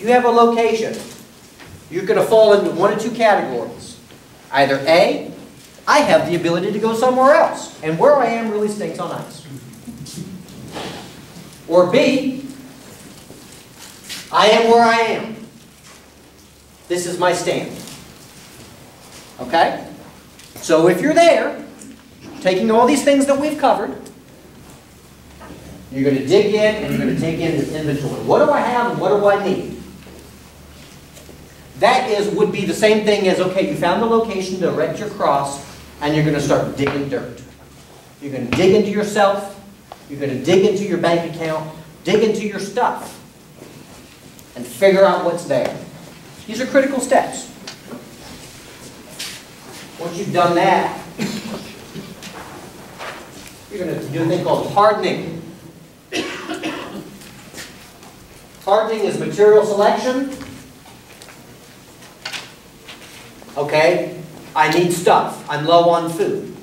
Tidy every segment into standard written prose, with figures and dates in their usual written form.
You have a location. You're going to fall into one of two categories. Either A, I have the ability to go somewhere else, and where I am really stinks on ice. Or B, I am where I am. This is my stand. Okay? So if you're there, taking all these things that we've covered, you're going to dig in and you're going to take in your inventory. What do I have and what do I need? That would be the same thing as, okay, you found the location to erect your cross, and you're going to start digging dirt. You're going to dig into yourself. You're going to dig into your bank account. Dig into your stuff. And figure out what's there. These are critical steps. Once you've done that, you're going to do a thing called hardening. Hardening is material selection. Okay, I need stuff. I'm low on food.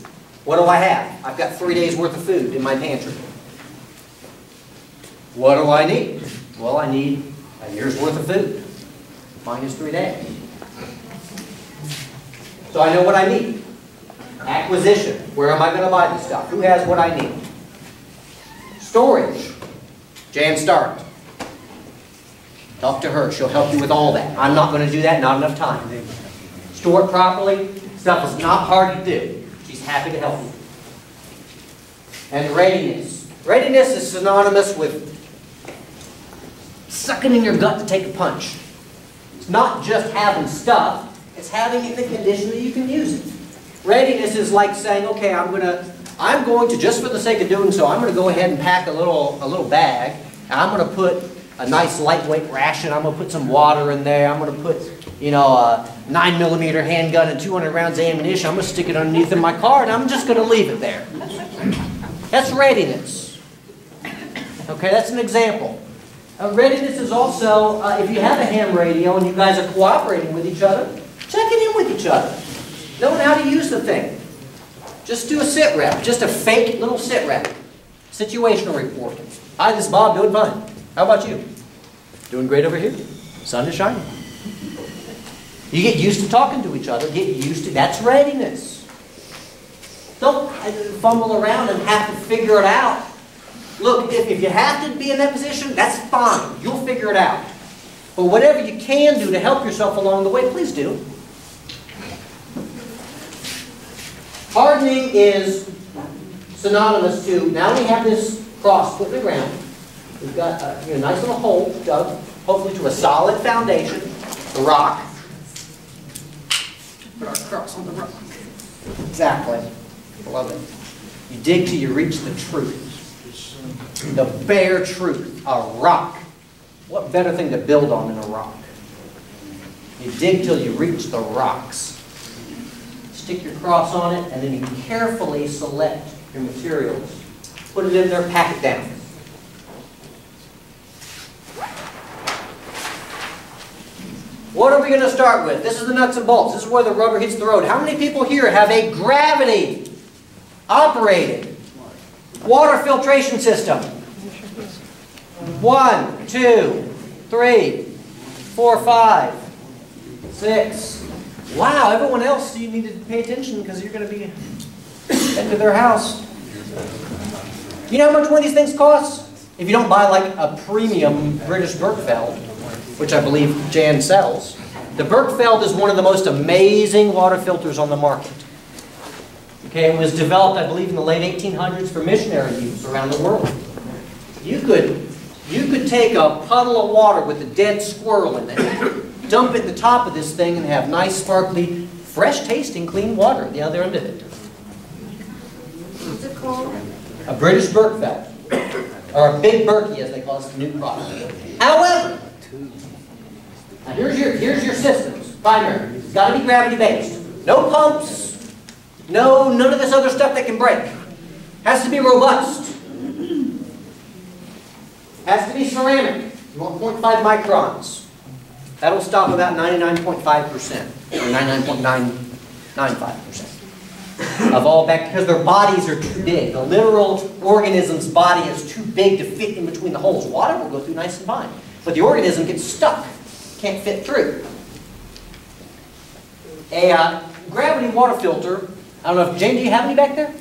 What do I have? I've got 3 days worth of food in my pantry. What do I need? Well, I need a year's worth of food, minus 3 days. So I know what I need. Acquisition. Where am I going to buy this stuff? Who has what I need? Storage. Jan Stark. Talk to her. She'll help you with all that. I'm not going to do that. Not enough time. Store it properly. Stuff is not hard to do. She's happy to help you. And readiness. Readiness is synonymous with sucking in your gut to take a punch. It's not just having stuff. It's having it in the condition that you can use it. Readiness is like saying, okay, I'm going to, just for the sake of doing so, I'm going to go ahead and pack a little bag. And I'm going to put a nice lightweight ration. I'm going to put some water in there. I'm going to put, a 9mm handgun and 200 rounds of ammunition. I'm going to stick it underneath in my car, and I'm just going to leave it there. That's readiness. Okay, that's an example. Readiness is also, if you have a ham radio and you guys are cooperating with each other, check it in with each other. Knowing how to use the thing. Just do a sit rep. Just a fake little sit rep. Situational report. Hi, this is Bob. Doing fine. How about you? Doing great over here. Sun is shining. You get used to talking to each other. Get used to, that's readiness. Don't fumble around and have to figure it out. Look, if you have to be in that position, that's fine. You'll figure it out. But whatever you can do to help yourself along the way, please do. Hardening is synonymous to, now we have this cross put in the ground. We've got a nice little hole dug, hopefully to a solid foundation, the rock. Put our cross on the rock. Exactly. Love it. You dig till you reach the truth. The bare truth. A rock. What better thing to build on than a rock? You dig till you reach the rocks. Stick your cross on it, and then you carefully select your materials. Put it in there, pack it down. What are we going to start with? This is the nuts and bolts. This is where the rubber hits the road. How many people here have a gravity-operated water filtration system? 1, 2, 3, 4, 5, 6. Wow, everyone else, you need to pay attention because you're going to be heading to their house. You know how much one of these things costs? If you don't buy like a premium British Berkefeld, which I believe Jan sells, the Berkefeld is one of the most amazing water filters on the market. Okay, it was developed, I believe, in the late 1800s for missionary use around the world. You could take a puddle of water with a dead squirrel in it, dump it at the top of this thing, and have nice, sparkly, fresh-tasting, clean water at the other end of it. What's it called? A British Berkefeld. Or a Big Berkey, as they call it, new product. However, now here's your systems. Primary. It's got to be gravity-based. No pumps. None of this other stuff that can break. Has to be robust. Has to be ceramic. You want 0.5 microns. That'll stop about 99.5% or 99.995% of all bacteria, because their bodies are too big. The literal organism's body is too big to fit in between the holes. Water will go through nice and fine, but the organism gets stuck. can't fit through. A gravity water filter, I don't know if, Jane, do you have any back there?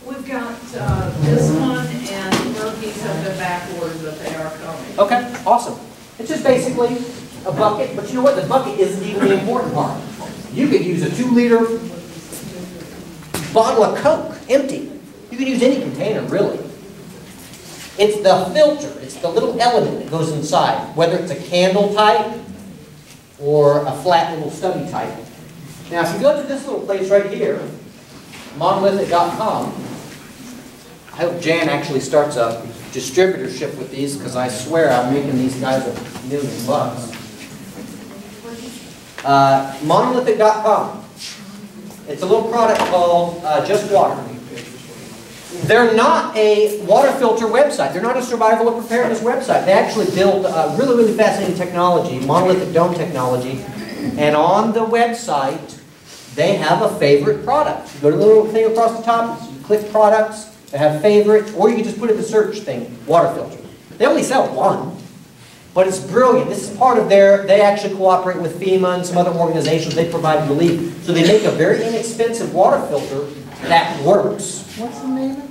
We've got this one and Murphy's have been back ordered, but they are coming. Okay, awesome. It's just basically a bucket, but you know what? The bucket isn't even the important part. You could use a 2-liter bottle of Coke, empty. You can use any container, really. It's the filter. It's the little element that goes inside, whether it's a candle type or a flat little stubby type. Now, if you go to this little place right here, monolithic.com, I hope Jan actually starts a distributorship with these, because I swear I'm making these guys $1 million. Monolithic.com. It's a little product called Just Water. They're not a water filter website. They're not a survival or preparedness website. They actually build really, really fascinating technology, monolithic dome technology. And on the website, they have a favorite product. You go to the little thing across the top, you click products, they have favorites, or you can just put in the search thing, water filter. They only sell one, but it's brilliant. This is part of they actually cooperate with FEMA and some other organizations. They provide relief. So they make a very inexpensive water filter that works. What's the name of it?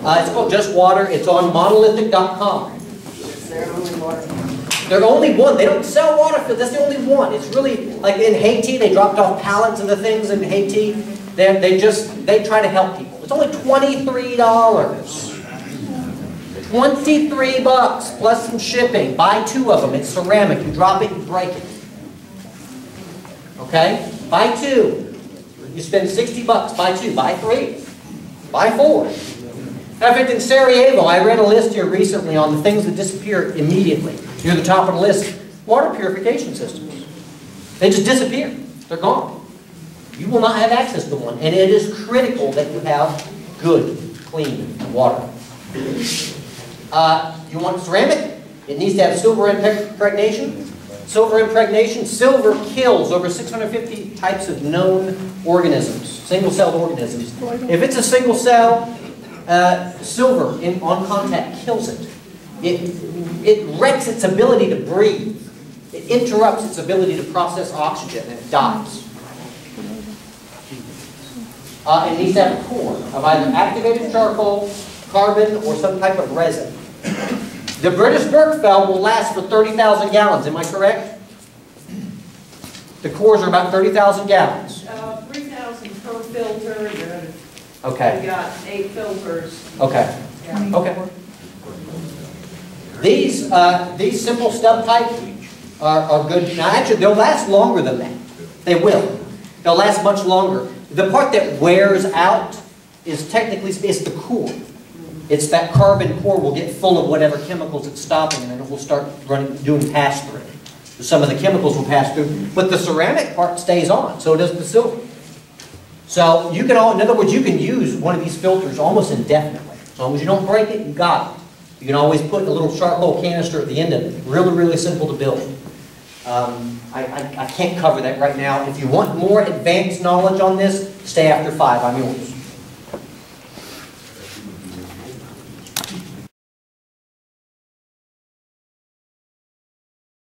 It's called Just Water. It's on monolithic.com. They're only water. They're only one. They don't sell water filters. That's the only one. It's really, like in Haiti, they dropped off pallets of the things in Haiti. They try to help people. It's only $23. $23 plus some shipping. Buy 2 of them. It's ceramic. You drop it, you break it. Okay? Buy 2. You spend $60. Buy 2. Buy 3. Buy 4. In fact, in Sarajevo, I read a list here recently on the things that disappear immediately. Near the top of the list, water purification systems. They just disappear. They're gone. You will not have access to one. And it is critical that you have good, clean water. You want ceramic? It needs to have silver impregnation. Silver impregnation. Silver kills over 650 types of known organisms, single-celled organisms. If it's a single cell, silver on contact kills it. It wrecks its ability to breathe. It interrupts its ability to process oxygen, and it dies. It needs to have a core of either activated charcoal, carbon, or some type of resin. The British Berkfeld will last for 30,000 gallons. Am I correct? The cores are about 30,000 gallons. 3,000 per filter. Okay. We got 8 filters. Okay. Yeah. Okay. These simple stub type are good. Now, actually, they'll last longer than that. They will. They'll last much longer. The part that wears out is technically the core. It's that carbon core will get full of whatever chemicals it's stopping, and then it will start doing pass-through. Some of the chemicals will pass through, but the ceramic part stays on, so does the silver. So you can, in other words, you can use one of these filters almost indefinitely. As long as you don't break it, you got it. You can always put a little charcoal canister at the end of it. Really, really simple to build. I can't cover that right now. If you want more advanced knowledge on this, stay after 5. I'm yours.